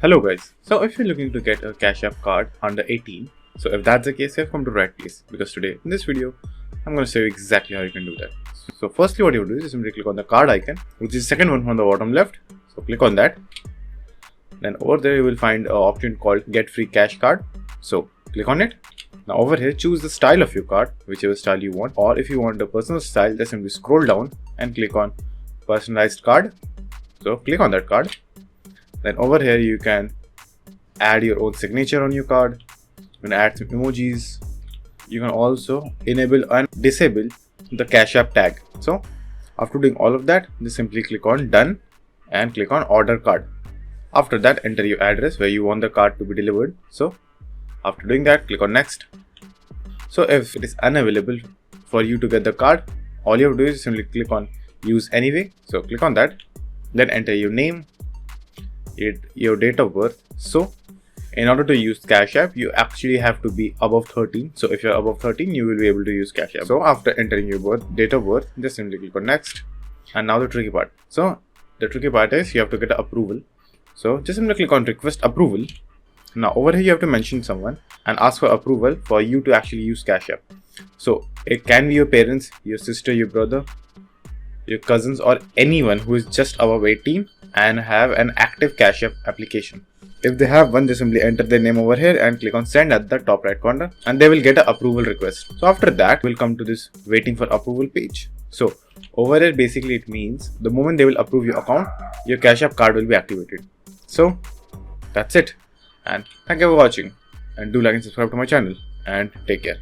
Hello guys, so if you're looking to get a Cash App card under 18, so if that's the case, you've come to the right place, because today in this video I'm going to show you exactly how you can do that. So firstly what you do is simply click on the card icon, which is the second one from the bottom left. So click on that. Then over there you will find an option called Get Free Cash Card. So click on it. Now over here choose the style of your card, whichever style you want, or if you want a personal style, just simply scroll down and click on Personalized Card. So click on that card. Then over here you can add your own signature on your card. You can add some emojis. You can also enable and disable the Cash App tag. So after doing all of that, just simply click on Done and click on Order Card. After that, enter your address where you want the card to be delivered. So after doing that, click on Next. So if it is unavailable for you to get the card, all you have to do is simply click on Use Anyway. So click on that. Then enter your name, your date of birth. So in order to use Cash App, you actually have to be above 13. So if you're above 13, you will be able to use Cash App. So after entering your date of birth, just simply click on Next. And now the tricky part. So the tricky part is you have to get approval. So just simply click on Request Approval. Now over here you have to mention someone and ask for approval for you to actually use Cash App. So it can be your parents, your sister, your brother, your cousins, or anyone who is just above 18 and have an active Cash App application. If they have one, just simply enter their name over here and click on Send at the top right corner, and they will get an approval request. So after that, we'll come to this waiting for approval page. So over here, basically it means the moment they will approve your account, your Cash App card will be activated. So that's it, and thank you for watching, and do like and subscribe to my channel, and take care.